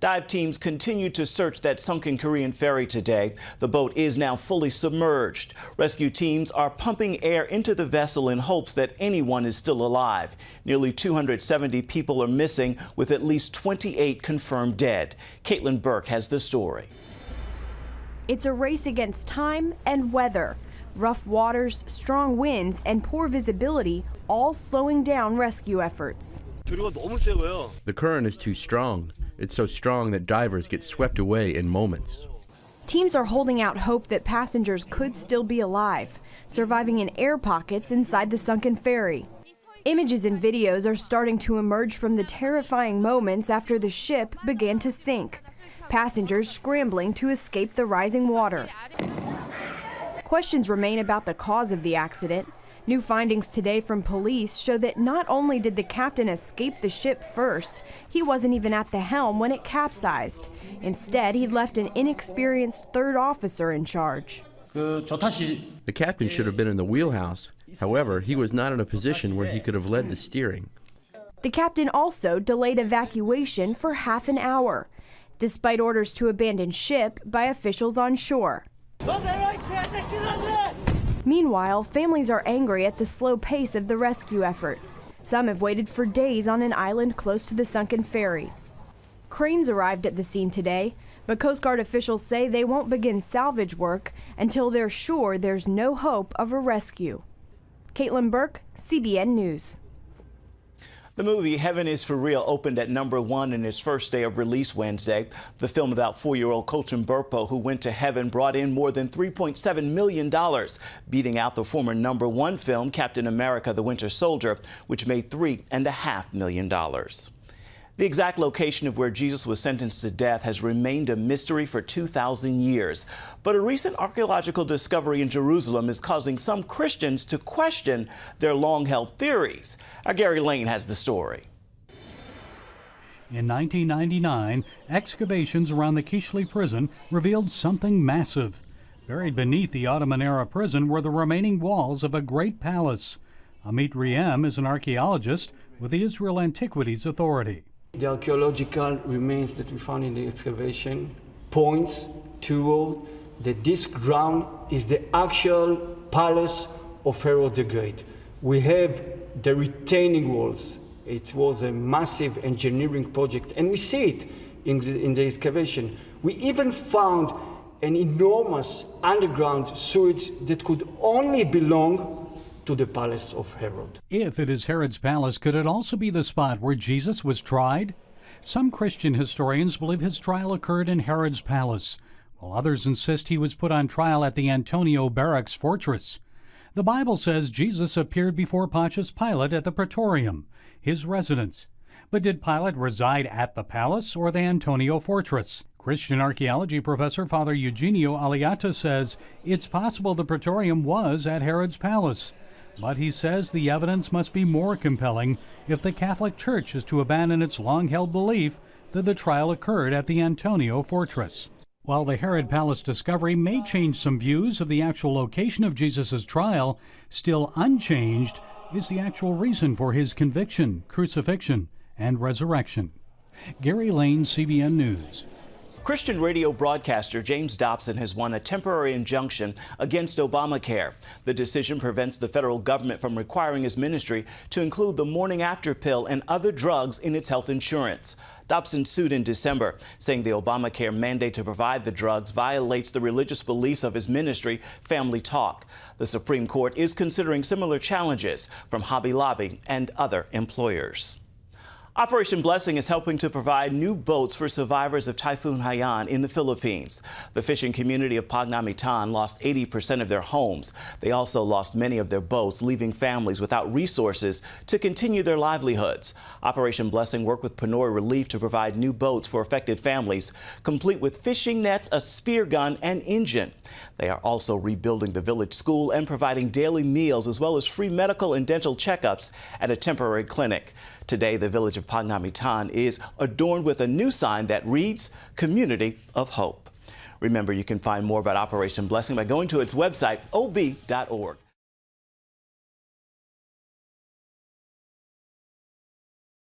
Dive teams continue to search that sunken Korean ferry today. The boat is now fully submerged. Rescue teams are pumping air into the vessel in hopes that anyone is still alive. Nearly 270 people are missing, with at least 28 confirmed dead. Caitlin Burke has the story. It's a race against time and weather. Rough waters, strong winds, and poor visibility all slowing down rescue efforts. The current is too strong. It's so strong that divers get swept away in moments. Teams are holding out hope that passengers could still be alive, surviving in air pockets inside the sunken ferry. Images and videos are starting to emerge from the terrifying moments after the ship began to sink. Passengers scrambling to escape the rising water. Questions remain about the cause of the accident. New findings today from police show that not only did the captain escape the ship first, he wasn't even at the helm when it capsized. Instead, he left an inexperienced third officer in charge. The captain should have been in the wheelhouse. However, he was not in a position where he could have led the steering. The captain also delayed evacuation for half an hour, despite orders to abandon ship by officials on shore. Meanwhile, families are angry at the slow pace of the rescue effort. Some have waited for days on an island close to the sunken ferry. Cranes arrived at the scene today, but Coast Guard officials say they won't begin salvage work until they're sure there's no hope of a rescue. Caitlin Burke, CBN News. The movie Heaven is for Real opened at #1 in its first day of release Wednesday. The film about 4-year-old Colton Burpo, who went to heaven, brought in more than $3.7 million, beating out the former #1 film Captain America: The Winter Soldier, which made $3.5 million. The exact location of where Jesus was sentenced to death has remained a mystery for 2,000 years. But a recent archaeological discovery in Jerusalem is causing some Christians to question their long-held theories. Our Gary Lane has the story. In 1999, excavations around the Kishli prison revealed something massive. Buried beneath the Ottoman-era prison were the remaining walls of a great palace. Amit Riem is an archaeologist with the Israel Antiquities Authority. The archaeological remains that we found in the excavation points toward that this ground is the actual palace of Herod the Great. We have the retaining walls. It was a massive engineering project, and we see it in the excavation. We even found an enormous underground sewage that could only belong to the palace of Herod. If it is Herod's palace, could it also be the spot where Jesus was tried? Some Christian historians believe his trial occurred in Herod's palace, while others insist he was put on trial at the Antonio Barracks fortress. The Bible says Jesus appeared before Pontius Pilate at the Praetorium, his residence. But did Pilate reside at the palace or the Antonio fortress? Christian archaeology professor Father Eugenio Aliata says it's possible the Praetorium was at Herod's palace. But he says the evidence must be more compelling if the Catholic Church is to abandon its long-held belief that the trial occurred at the Antonio fortress. While the Herod Palace discovery may change some views of the actual location of Jesus' trial, still unchanged is the actual reason for his conviction, crucifixion, and resurrection. Gary Lane, CBN News. Christian radio broadcaster James Dobson has won a temporary injunction against Obamacare. The decision prevents the federal government from requiring his ministry to include the morning after pill and other drugs in its health insurance. Dobson sued in December, saying the Obamacare mandate to provide the drugs violates the religious beliefs of his ministry, Family Talk. The Supreme Court is considering similar challenges from Hobby Lobby and other employers. Operation Blessing is helping to provide new boats for survivors of Typhoon Haiyan in the Philippines. The fishing community of Pagnamitan lost 80% of their homes. They also lost many of their boats, leaving families without resources to continue their livelihoods. Operation Blessing worked with Pinoy Relief to provide new boats for affected families, complete with fishing nets, a spear gun, and engine. They are also rebuilding the village school and providing daily meals as well as free medical and dental checkups at a temporary clinic. Today, the village of Pagnamitan is adorned with a new sign that reads, Community of Hope. Remember, you can find more about Operation Blessing by going to its website, ob.org.